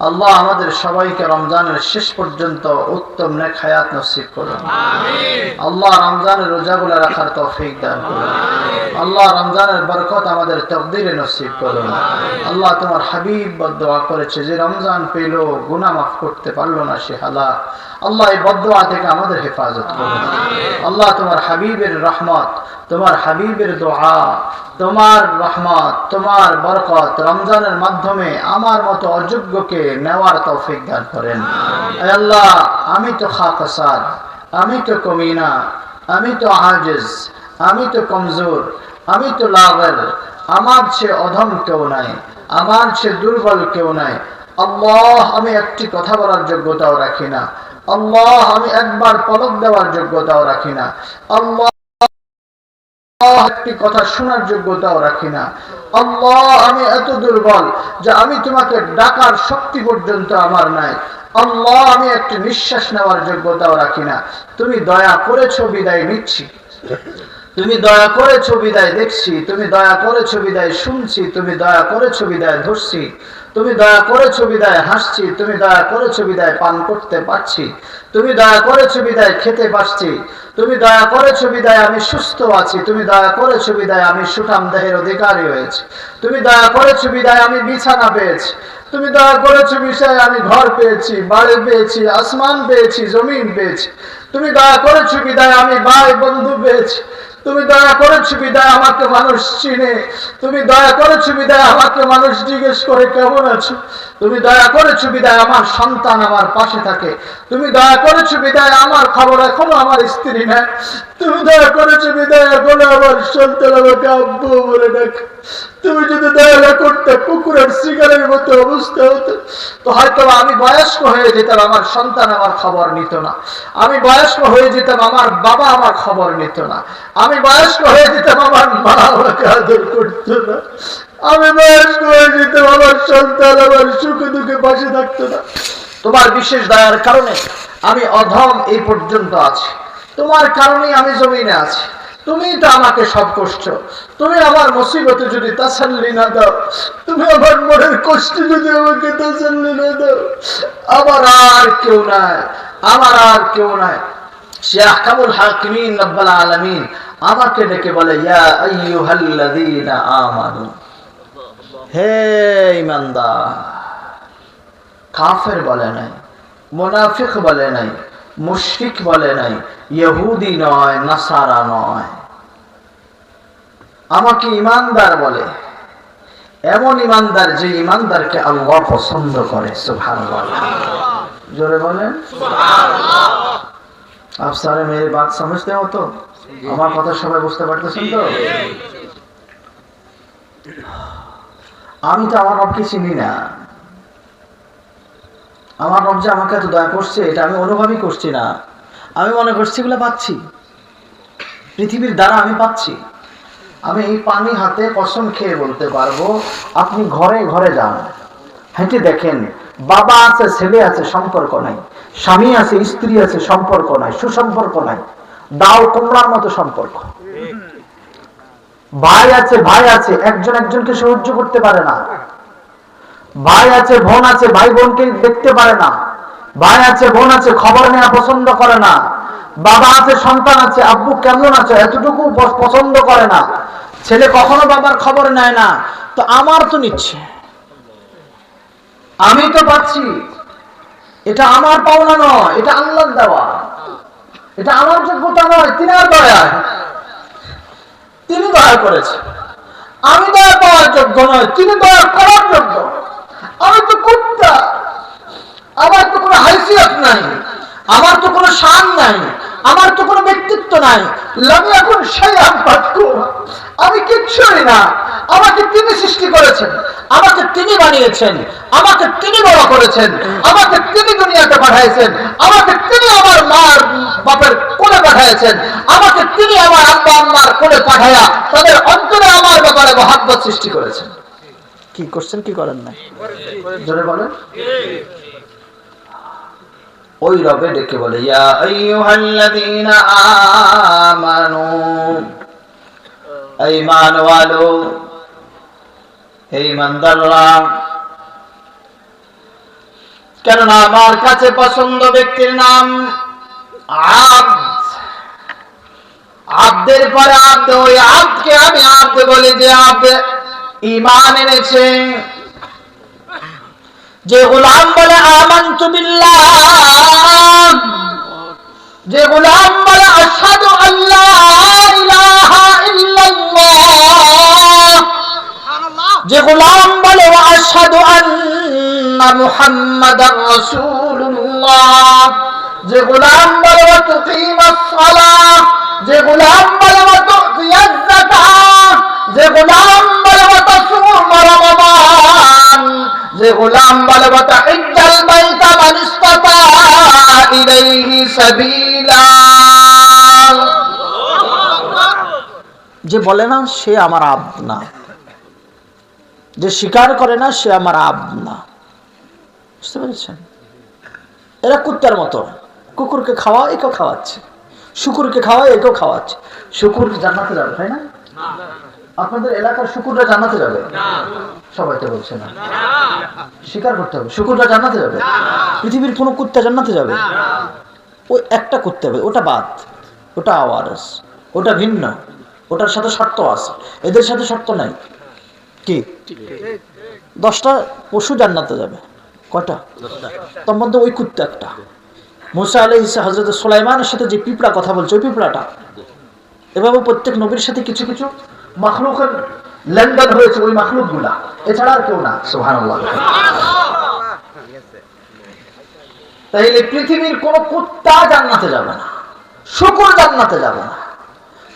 আল্লাহ আমাদের সবাইকে রমজানের শেষ পর্যন্ত উত্তম নেক হায়াত নসিব করুন। আল্লাহ রমজানের রোজাগুলো রাখার তৌফিক দান করুন। আল্লাহ রমজানের বরকত আমাদের তকদিরে নসিব করুন। আল্লাহ তোমার হাবিব বদদুয়া করেছে, যে রমজান পেল গুনাহ মাফ করতে পারলো না সে হালাক। আল্লাহ এই বদদুয়া থেকে আমাদের হেফাজত করুন। আল্লাহ তোমার হাবিবের রহমত, তোমার হাবিবের দোয়া, তোমার রহমত, তোমার বরকত রমজানের মাধ্যমে আমার মতো অযোগ্যকে নেওয়ার তৌফিক দান করেন। আল্লাহ আমি তো খাকসার, আমি তো কমিনা, আমি তো আজিজ, আমি তো কমজোর, আমি তো লাগর, আমার চেয়ে অধম কেউ নাই, আমার চেয়ে দুর্বল কেউ নাই। আল্লাহ আমি একটি কথা বলার যোগ্যতাও রাখি না। আল্লাহ আমি একবার পলক দেওয়ার যোগ্যতাও রাখি না। আল্লাহ একটি কথা শোনার যোগ্যতাও রাখি না। আল্লাহ আমি এত দুর্বল যে আমি তোমাকে ডাকার শক্তি পর্যন্ত আমার নাই। আল্লাহ আমি একটি নিঃশ্বাস নেওয়ার যোগ্যতাও রাখি না। তুমি দয়া করেছো বিদায় নিচ্ছি, তুমি দয়া করেছো বিদায় দেখছি, তুমি দয়া করেছো বিদায় শুনছি, তুমি দয়া করেছো বিদায় ধরছি, তুমি দয়া করেছো বিদায় হাসছি, তুমি দয়া করেছো বিদায় পান করতে পারছি, তুমি দয়া করেছো বিদায় খেতে পারছি, তুমি দয়া করেছো বিদায় আমি সুস্থ আছি, তুমি দয়া করেছো বিদায় আমি সুঠাম দেহের অধিকারী হয়েছি, তুমি দয়া করেছো বিদায় আমি বিছানা পেয়েছি, তুমি দয়া করেছো বিষয়ে আমি ঘর পেয়েছি, বাড়ি পেয়েছি, আসমান পেয়েছি, জমিন পেয়েছি, তুমি দয়া করেছো বিদায় আমি ভাই বন্ধু পেয়েছি, তুমি দয়া করেছো বিদায় আমাকে মানুষ চিনে, তুমি দয়া করেছো বিদায় আমাকে মানুষ জিজ্ঞেস করে কেমন আছো, তুমি দয়া করেছো বিদায় আমার সন্তান আমার পাশে থাকে, তুমি দয়া করেছো বিদায় আমার খবর এখনো আমার স্ত্রী নেয়, তুমি দয়া করেছো বিদায় এখনো আমার সন্তান আমাকে আব্বু বলে ডাকে। তুমি যদি দয়া না করতে কুকুরের শিকারের মতো অবস্থা হতো তো হয়তো আমি বয়স্ক হয়ে যেতাম, আমার সন্তান আমার খবর নিত না, আমি বয়স্ক হয়ে যেতাম, আমার বাবা আমার খবর নিত না, আমি বয়স্ক হয়ে যেতাম, আমার মা আমাকে আদর করতো না, আমি বয়স্ক হয়ে যেতাম, আমার সন্তান আমার সুখে দুঃখে পাশে থাকতো না। তোমার বিশেষ দয়ার কারণে আমি অধম এই পর্যন্ত আছি, তোমার কারণেই আমি জমিনে আছি, তুমি তো আমাকে সব কষ্ট, তুমি আমার মুসিবতে যদি তাসাল্লি না দাও, তুমি আমার মনের কষ্টে যদি আমাকে তাসাল্লি না দাও, আমার আর কেউ নাই, আমার আর কেউ নাই। সে আহকামুল হাকিমিন রব্বুল আলামিন আমাকে ডেকে বলে, ইয়া আইয়ুহাল্লাযীনা আমানু, হে ঈমানদার। কাফের বলে নাই, মুনাফিক বলে নাই, মুশরিক বলে নাই, ইহুদি নয়, নাসারা নয়, আমাকে ঈমানদার বলে। এমন ঈমানদার যে ঈমানদারকে আল্লাহ পছন্দ করে। সুবহানাল্লাহ, জোরে বলেন সুবহানাল্লাহ। आप सारे मेरी बात समझते हो तो? আমার কথা সবাই বুঝতে পারতেছেন তো? আমি তো আমার রবকে চিনি না। আমার রব যে আমাকে এত দয়া করছে এটা আমি অনুভবই করছি না। আমি মনে করছি এগুলো পাচ্ছি, পৃথিবীর দ্বারা আমি পাচ্ছি। আমি এই পানি হাতে কসম খেয়ে বলতে পারবো, আপনি ঘরে ঘরে যান, হেঁটে দেখেন, বাবা আছে ছেলে আছে সম্পর্ক নাই, স্বামী আছে স্ত্রী আছে সম্পর্ক নাই, সুসম্পর্ক নাই, দাও কুমড়ার মতো সম্পর্ক। ভাই আছে ভাই আছে, একজন একজনকে সাহায্য করতে পারে না। ভাই আছে বোন আছে, ভাই বোনকে দেখতে পারে না। ভাই আছে বোন আছে, খবর নেওয়া পছন্দ করে না। বাবা আছে সন্তান আছে, আব্বু কেমন আছে এতটুকু পছন্দ করে না। ছেলে কখনো বাবার খবর নেয় না। তো আমার তো নিচ্ছে, আমি তো পাচ্ছি, এটা আমার পাওনা নয়, এটা আল্লাহর দেওয়া, এটা আমার যোগ্যতা নয়, তিনার দয়া, তিনি দয়া করেছে। আমি দয়া পাওয়ার যোগ্য নয়, তিনি দয়া করার যোগ্য। আমি তো কুত্তা, আমার তো কোনো হাইসিয়ত নাই, আমার তো কোনো শান নাই, আমার তো কোনো ব্যক্তিত্ব নাই। লাম ইয়াকুন শাইআন মাযকুরা, আমি কিচ্ছুই না। আমাকে তিনি সৃষ্টি করেছেন, আমাকে তিনি বানিয়েছেন, আমাকে তিনি বড় করেছেন, আমাকে তিনি দুনিয়াতে পাঠিয়েছেন, আমাকে তিনি আমার মার বাপের কোলে পাঠিয়েছেন, আমাকে তিনি আমার আব্বা আম্মার কোলে পাঠায়া তাদের অন্তরে আমার ব্যাপারে মহব্বত সৃষ্টি করেছেন। কি করছেন কি করেন না? জোরে বলেন। ওই রবে ডেকে বলে, ইয়া আইয়ুহাল্লাযীনা আমানু, ঈমান ওয়ালো, হে ঈমানদাররা, কেননা আমার কাছে পছন্দ ব্যক্তির নাম আব্দ। আব্দের পরে আব্দ, ওই আব্দকে আমি আব্দ বলি যে আব্দ ঈমান এনেছে। যে গোলাম বলে আমানতু বিল্লাহ, যে গোলাম বলে আশহাদু আল্লা ইলাহা ইল্লাল্লাহ, যে গোলাম বলে আশহাদু আন্না মুহাম্মাদার রাসূলুল্লাহ, যে গোলাম বলে ওয়া তুকিমাস সালাহ, যে গোলাম বলে ওয়া তুতিয়াজ যাকাত, যে গোলাম বলে ওয়া তাসুম রমাদান, যে গোলাম বলে ওয়া তাহিজ্জাল বাইতা মান ইসতাতা ইলাইহি সাবিলা। যে বলে না সে আমার আব্দ না, যে স্বীকার করে না সে আমার আব্দ না। বুঝতে পেরেছেন? এরা কুত্তার মতো, কুকুরকে খাওয়া একেও খাওয়াচ্ছে, শুকুরকে খাওয়া একেও খাওয়াচ্ছে। শুকুর জান্নাতে যাবে, তাই না? আপনাদের এলাকার শুকুররা জান্নাতে যাবে? সবাই তো বলছে না, স্বীকার করতে হবে। শুকুররা জান্নাতে যাবে? পৃথিবীর কোনো কুত্তা জান্নাতে যাবে? ওই একটা কুত্তা হবে, ওটা বাদ, ওটা আওয়ারস, ওটা ভিন্ন, ওটার সাথে শর্ত আছে, এদের সাথে শর্ত নাই। কি 10টা পশু জান্নাতে যাবে? কয়টা? তার মধ্যে ওই কুত্তা একটা। মুসা আলাইহিস সালাম হযরত সুলাইমানের সাথে যে পিঁপড়া কথা বলছে ওই পিঁপড়াটা। এভাবে প্রত্যেক নবীর সাথে কিছু কিছু মাখলুকের লেনদেন হয়েছে, ওই মাখলুকগুলা, এছাড়া আর কেউ না। সুবহানাল্লাহ। তাইলে পৃথিবীর কোন কুত্তা জান্নাতে যাবে না, শুকর জান্নাতে যাবে না।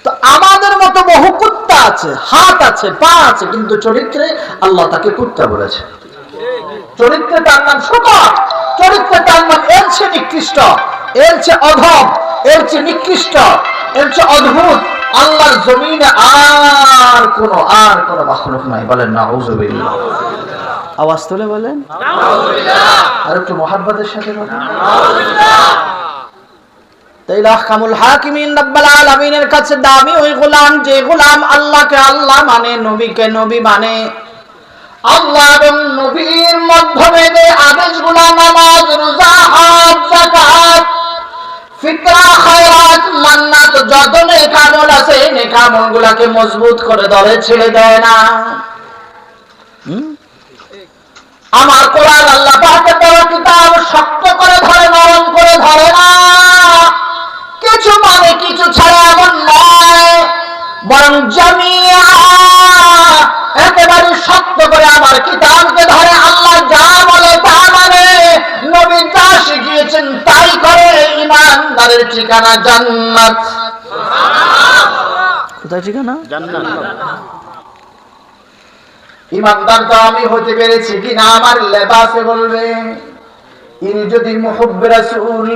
তো আমাদের মতো বহু কুত্তা আছে, হাত আছে, পা আছে, কিন্তু চরিত্রে আল্লাহ তাকে কুত্তা বলেছে। চরিত্রে তার নাম শুকর, চরিত্রে তার নাম এর চেয়ে নিকৃষ্ট, এর চেয়ে অধম, এর চেয়ে নিকৃষ্ট, এর চেয়ে অদ্ভুত আল্লাহর জমিনে আর কোন মাখলুক নাই। বলেন নাউযুবিল্লাহ। আওয়াজ তুলে বলেন নাউযুবিল্লাহ। আর একটু মুহাব্বতের সাথে বলেন নাউযুবিল্লাহ। তাইলে আহকামুল হাকিমিন রাব্বুল আলামিনের কাছে দামি ওই গোলাম, যে গোলাম আল্লাহকে আল্লাহ মানে, নবীকে নবী মানে। আল্লাহ এবং নবীর মাধ্যমে যে আদেশগুলো, নামাজ, রোজা, হজ, যাকাত, ফিতরা, খায়রাত, মান্নাত, যত নেক আমল আছে নেক আমলগুলোকে মজবুত করে ধরে, ছেড়ে দেয় না। আমার কোরআন আল্লাহ পাকের দেওয়া কিতাব শক্ত করে ধরে, নরম করে ধরে না। কিছু মানে কিছু ছাড়া এমন নয়, বরং জামিয়া একেবারে শক্ত করে আমার কিতাবকে ধরে। আল্লাহ যা বলে তা মানে, নবী যা শিখিয়েছেন তাই করে। ঈমানদারের ঠিকানা জান্নাত। কোথায় ঠিকানা? জান্নাত। ঈমানদার তো আমি হতে পেরেছি কিনা আমার লেবাসে বলবে। ইনি যদি মুহিব্বে রাসূল,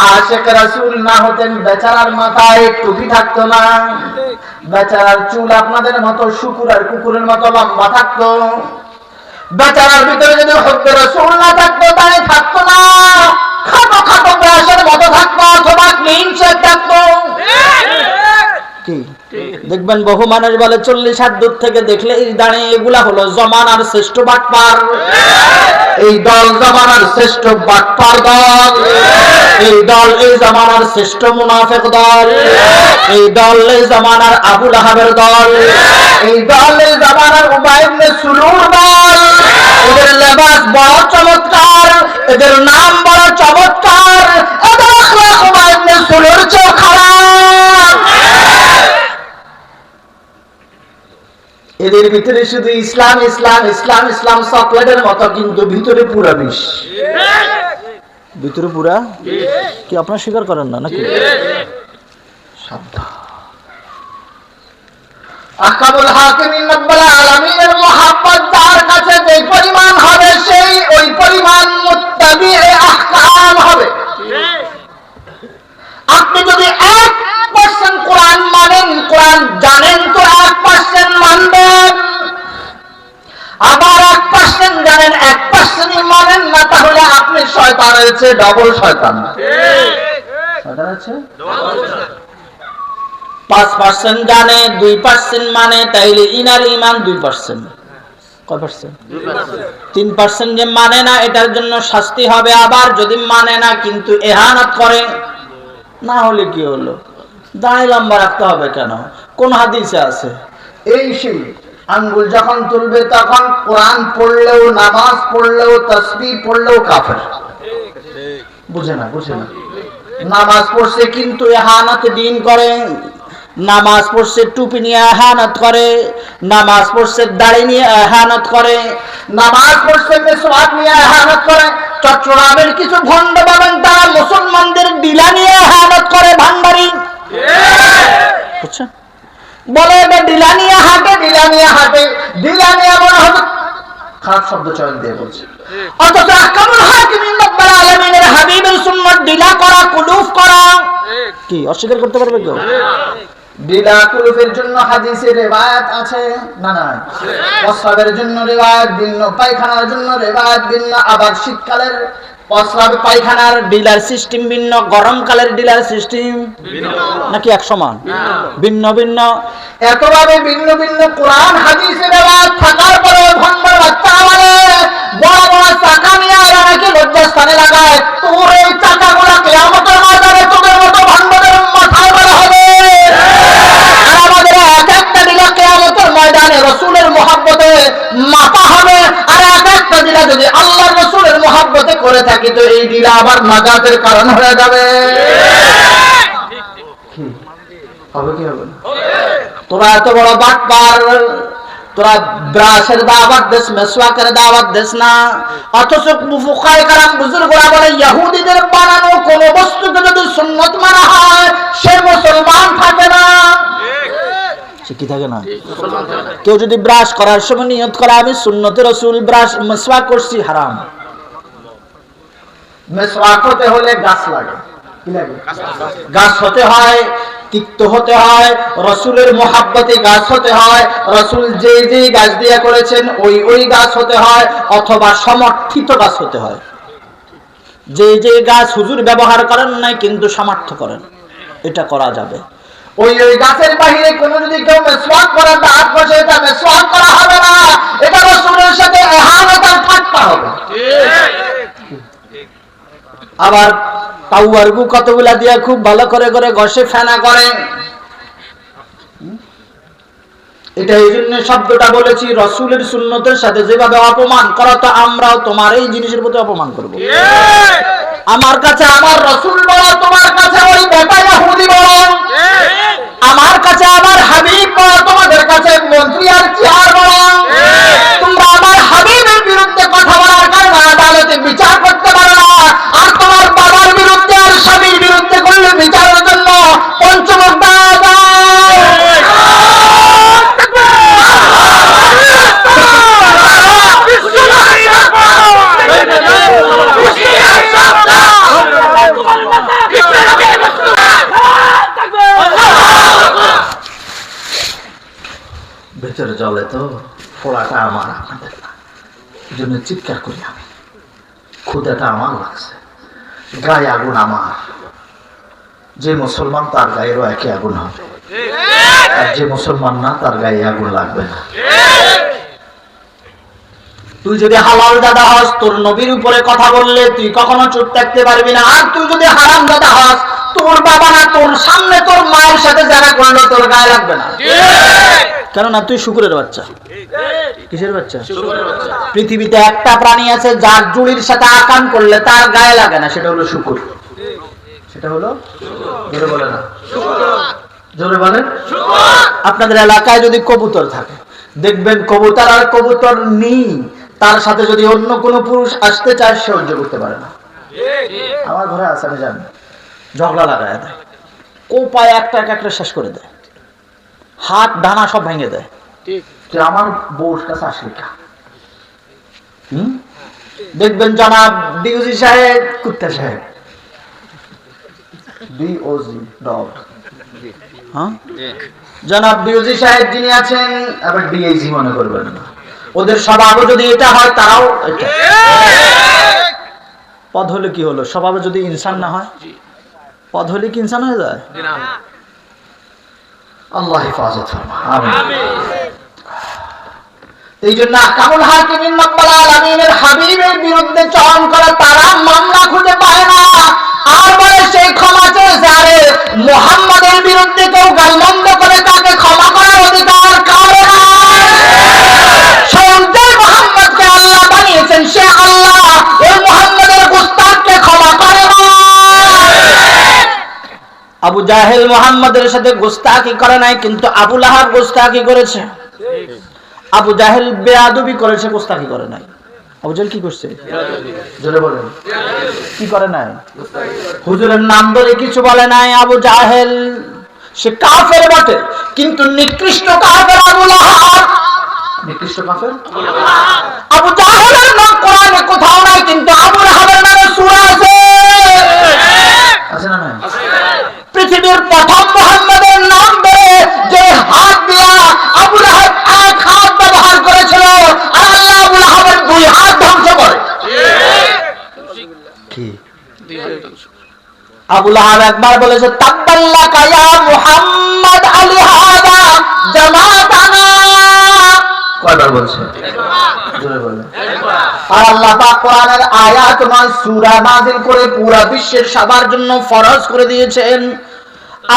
আশিক রাসূল না হতেন, বেচারার মাথায় টুপি থাকতো না, বেচারার চুল আপনাদের মতো শুকুর আর কুকুরের মতো লম্বা থাকতো, বেচারার ভিতরে যদি হুব্বে রাসূল না থাকতো, দাড়ি থাকতো না, খাটো খাটো ব্রাশের মতো থাকতো, অথবা ক্লিন শেভ থাকতো। কি দেখবেন বহু মানুষ বলে 40 হাত দূর থেকে দেখলে এই দাঁড়িয়ে, এগুলা হলো জমানার শ্রেষ্ঠ বাটপার। এই দল জমানার শ্রেষ্ঠ বাটপার দল, এই দল এই জমানার শ্রেষ্ঠ মুনাফিক দল, এই দল এই জমানার আবু লাহাবের দল, এই দল এই জমানার উবাই ইবনে সুলুর দল। এদের লেবাস বড় চমৎকার, এদের নাম বড় চমৎকার, এদের আখলাক উবাই ইবনে সুলুর চেয়ে খারাপ। এদের ভিতরে শুধু ইসলাম ইসলাম ইসলাম ইসলাম চকলেটের মতো, কিন্তু ভিতরে পুরা বিষ। ভিতরে পুরা কি আপনারা স্বীকার করেন না নাকি? আহকামুল হাকিমিন রাব্বুল আলামিনের মুহাব্বত যার কাছে যে পরিমাণ হবে, সেই ওই পরিমাণ মুত্তাবিয়ে আহকাম হবে। আপনি যদি 1% কোরআন মানেন, কোরআন জানেন, তো 1% মানবেন। আবার 1% জানেন, 1% মানেন না, তাহলে আপনি শয়তানের চেয়ে ডবল শয়তান। শয়তানের চেয়ে ডবল শয়তান। 5% জানে, 2% মানে, তাইলে ইনার ঈমান 2%। কয় পার্সেন্ট? 3% যে মানে না এটার জন্য শাস্তি হবে। আবার যদি মানে না কিন্তু ইহানাত করে, না হলে কি হলো? দাঁড়ি লম্বা রাখতে হবে কেন? কোন হাদিসে আছে? এই সেই আঙ্গুল যখন তুলবে তখন কোরআন পড়লেও, নামাজ পড়লেও, তাসবিহ পড়লেও কাফের। বুঝে না? নামাজ পড়ছে কিন্তু ইহানাত দিন করে, নামাজ পড়ছে টুপি নিয়ে ইহানাত করে, নামাজ পড়ছে দাড়ি নিয়ে ইহানাত করে, নামাজ পড়ছে মিসওয়াক নিয়ে ইহানাত করে। চট্টগ্রামের কিছু ভণ্ড পাবেন তারা মুসলমানদের ডিলা নিয়ে ইহানাত করে, ভান্ডারি। বুঝছেন? বলে এটা ডিলা নিয়ে হাঁটে, ডিলা নিয়ে মনে হবে খারাপ শব্দ চয়ন দিয়ে বলছে। অথচ আহকামুল হাকিমিন রব্বুল আলামিনের হাবিবের সুন্নাত ডিলা করা, কুলুফ করা কি অস্বীকার করতে পারবে কেউ? ডিলা কুলুফের জন্য হাদিসে রিওয়ায়াত আছে না? প্রস্রাবের জন্য রিওয়ায়াত ভিন্ন, পায়খানার জন্য রিওয়ায়াত ভিন্ন। আবার শীতকালের প্রস্রাব পায়খানার ডিলার সিস্টেম ভিন্ন, গরমকালের ডিলার সিস্টেম নাকি এক সমান? ভিন্ন ভিন্ন। এতভাবে ভিন্ন ভিন্ন কোরআন হাদিসে রিওয়ায়াত থাকার পরে ভণ্ডর বাচ্চা বলে বড় বড় চাকা নিয়ে এরা নাকি লজ্জাস্থানে লাগায়। তোর এই চাকাগুলো কিয়ামতের ময়দানে তোদের মতো ভণ্ডদের মাথায় বলা হবে। আর আমাদের এক একটা ডিলা কিয়ামতের ময়দানে রাসূলের মহব্বতে মাপা হবে। আর এক একটা ডিলা যদি আল্লাহর রাসূলের মহব্বতে করে থাকি তো এই ডিলা আবার নাজাতের কারণ হয়ে যাবে। হবে কি হবে? তোরা এত বড় বাটপার, তোরা ব্রাশের দাওয়াত দেস, মেসওয়াকের দাওয়াত দেস না। অথচ ফুকাহায়ে কেরাম বুজুর্গরা বলে ইহুদিদের বানানো কোন বস্তুকে যদি সুন্নত মানা হয় সে মুসলমান থাকে না। সে কি থাকে না? কেউ যদি ব্রাশ করার সময় নিয়ত করে আমি সুন্নতে রাসূল ব্রাশ মেসওয়াক করছি, হারাম। মেসওয়াক হতে হলে গাছ লাগে। কি লাগে? গাছ হতে হয়, তিক্ত হতে হয়, রাসূলের মুহাব্বতে গাছ হতে হয়, রাসূল যে যে গাছ দিয়া করেছেন ওই গাছ হতে হয়, অথবা সমর্থিত গাছ হতে হয়। যে যে গাছ হুজুর ব্যবহার করেন নাই কিন্তু সামর্থ্য করেন, এটা করা যাবে। ওই গাছের বাহিরে কোনো যদি কেউ মেসওয়াক করে দাঁত ঘষে, এটা মেসওয়াক করা হবে না। এটা রাসূলের সাথে ইহানাত আর ঠাট্টা হবে। আবার তাওয়ারগু কতগুলা দিয়া খুব ভালো করে করে ঘষে ফেনা করে। এটা এই জন্য শব্দটা বলেছি, রাসূলের সুন্নতের সাথে যেভাবে অপমান করা, তো আমরাও তোমার এই জিনিসের প্রতি অপমান করব। আমার কাছে আমার রাসূল বলো, তোমার কাছে ওই বেটা ইহুদি বলো। আমার কাছে আমার হাবিব বলো, তোমাদের কাছে মন্ত্রী আর চেয়ার বলো। তোমরা আমার হাবিবের বিরুদ্ধে কথা বলার কারণে আদালতে বিচার করতে পারো না। আর তোমার বাবার বিরুদ্ধে আর স্বামীর বিরুদ্ধে করলে বিচারের জন্য পঞ্চমুখ দেওয়া যায়। ভেতরে জলে তো ফোড়াটা আমার, আপনাদের না। এই জন্য চিৎকার করি আমি। ক্ষুধাটা আমার লাগছে, গায়ে আগুন আমার। যে মুসলমান তার গায়েরও একই আগুন হবে, আর যে মুসলমান না তার গায়ে আগুন লাগবে না। তুই যদি হালাল দাদা হস, তোর নবীর উপরে কথা বললে তুই কখনো চুপ থাকতে পারবি না। আর তুই যদি হারাম দাদা হস, তোর বাবা না তোর সামনে তোর মায়ের সাথে যারা করলো তোর গায়ে লাগবে না। কেননা তুই শুকুরের বাচ্চা। কিসের বাচ্চা? পৃথিবীতে একটা প্রাণী আছে যার জুড়ির সাথে আকাম করলে তার গায়ে লাগে না, সেটা হলো শুকুর। সেটা হলো, জোরে বলে না, জোরে বলেন। আপনাদের এলাকায় যদি কবুতর থাকে, দেখবেন কবুতর আর কবুতর নেই, তার সাথে যদি অন্য কোনো পুরুষ আসতে চায় সে সহ্য করতে পারে না। আমার ঘরে আছে, আমি জানি। ঝগড়া লাগায় দেয়, কোপায় একটা একটা শেষ করে দেয়, হাত ডানা সব ভেঙে দেয়। তুই আমার বউর কাছে আসলি কা? দেখবেন জনাব ডিউজি সাহেব, কুত্তা সাহেব, ডিওজি ডগ, হ্যাঁ জনাব ডিউজি সাহেব যিনি আছেন, আবার ডিআইজি মনে করবেন না। ওদের স্বভাবও যদি এটা হয় তারাও এটা। পদ হলে কি হলো? স্বভাবে যদি ইনসান না হয়, পদ হলে কি ইনসান হয়ে যায়? আল্লাহ হেফাজত ফরমা, আমিন। এই জন্য আহকামুল হাকিমিন রব্বুল আলামিনের হাবিবের বিরুদ্ধে চয়ন করে তারা মামলা খুঁজে পায় না, আর বলে সেই ক্ষমা চেয়ে যারে মুহাম্মাদের বিরুদ্ধে কেউ গালমন্দ করে তাকে ক্ষমা করার অধিকার কারো নাই। স্বয়ং যে মুহাম্মদকে আল্লাহ বানিয়েছেন সে আল্লাহ ওই মুহাম্মাদের গুস্তাখকে ক্ষমা করে না। আবু জাহেল মুহাম্মাদের সাথে গুস্তাখি করে নাই, কিন্তু আবু লাহাব গুস্তাখি করেছে। আবু জাহেল বেয়াদবি করেছে, গুস্তাখি করে নাই। আবু জাহেল কি করছে? জোরে বলেন, কি করে নাই? হুজুরের নাম ধরে কিছু বলে নাই। আবু জাহেল সে কাফের বটে, কিন্তু নিকৃষ্ট কাফের আবু লাহাব। নিকৃষ্ট কাফের আবু জাহেলের নাম কোরআনে কোথাও নাই, কিন্তু আবু লাহাবের নামে সূরা আছে। আছে না নাই? পৃথিবীর প্রথম মুহাম্মাদের নাম ধরে যে হাত দিয়া আবু লাহাব এক হাত ব্যবহার করেছিল, আর আল্লাহ আবু লাহাবের দুই হাত ধ্বংস করে। কি আবু লাহাব একবার বলেছে তাব্বাল্লাকা ইয়া মুহাম্মদ আলিহাদা জামাতানা। কয়বার বলছে? জোরে বলেন। আর আল্লাহ পাক কোরআনের আয়াত মান সূরা নাযিল করে পুরো বিশ্বের সবার জন্য ফরজ করে দিয়েছেন।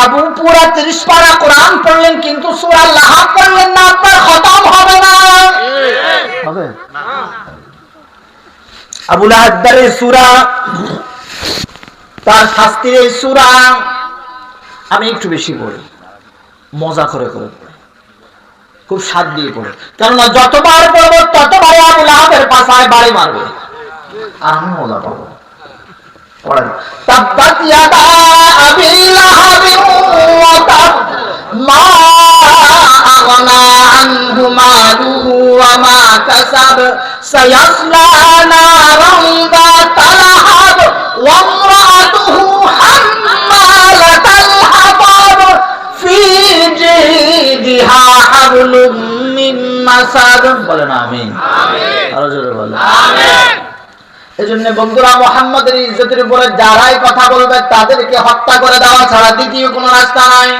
আবু পুরা 30 পারা কোরআন পড়লেন, কিন্তু সূরা লাহাব পড়লেন না, আপনার খতম হবে না। হবে না। আবু লাহাবের সূরা, তার শাস্তির এই সূরা আমি একটু বেশি পড়ি, মজা করে করে পড়ি, খুব স্বাদ দিয়ে পড়ি, কেননা যতবার পড়বো ততবার আবু লাহাবের পাছায় বাড়ি মারবে, আর আমি মজা পাবো। পড়েন। তাব্বাত ইয়াদা আবি লাহাবিন ওয়া তাব মা আগনা আনহু মালুহু ওয়া মা কাসাব সায়াসলা নারান যাতা লাহাব ওয়া ইমরাতুহু হাম্মালাতাল হাতাব ফি জিদিহা হাবলুম মিন মাসাদ। বলেন আমিন। আমিন। আরো জোরে বলেন আমিন। এজন্য বন্ধুরা, মুহাম্মাদের ইজ্জতের উপরে যারাই কথা বলবে তাদেরকে হত্যা করে দেওয়া ছাড়া দ্বিতীয় কোনো রাস্তা নাই।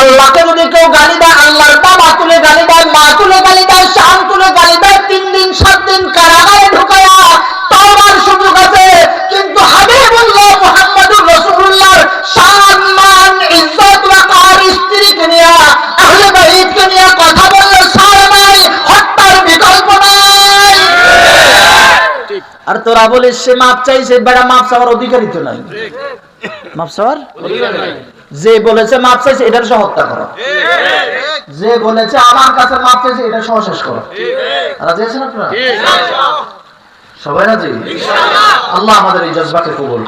আল্লাহকে যদি কেউ গালি দেয়, আল্লাহর বাবা তুলে গালি দেয়, মা তুলে গালি দেয়, শান তুলে গালি দেয়, 3 দিন 7 দিন কারাগারে ঢুকায়া তওবার সুযোগ আছে। কিন্তু হাবিবুল্লাহ মুহাম্মদুর রাসূলুল্লাহর শান, মান, ইজ্জত, ওয়াকার, স্ত্রীকে নিয়ে, আহলে বাইতকে নিয়ে কথা বললে ছাড় নাই, হত্যার বিকল্প নাই। আর তোরা বলিস সে মাপ চাইছে, বেড়া মাপ চাওয়ার অধিকারই তো নাই। মাপ চাওয়ার যে বলেছে মাপ চাইছে এটার সহ হত্যা করো, যে বলেছে আমার কাছে মাপ চাইছে এটা সহ শেষ করো। রাজি আছেন আপনারা? সবাই রাজি? আল্লাহ আমাদের এই জজবাকে কবুল করুন।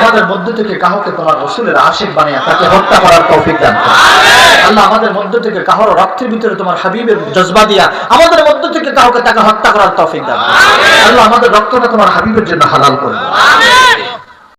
আমাদের মধ্য থেকে কাউকে তোমার রাসূলের আশিক বানিয়ে তাকে হত্যা করার তৌফিক দান করুন। আল্লাহ আমাদের মধ্য থেকে কারো রক্তের ভিতরে তোমার হাবিবের জজবা দিয়া আমাদের মধ্য থেকে কাউকে তাকে হত্যা করার তৌফিক দান করুন। আল্লাহ আমাদের রক্তটা তোমার হাবিবের জন্য হালাল করুন।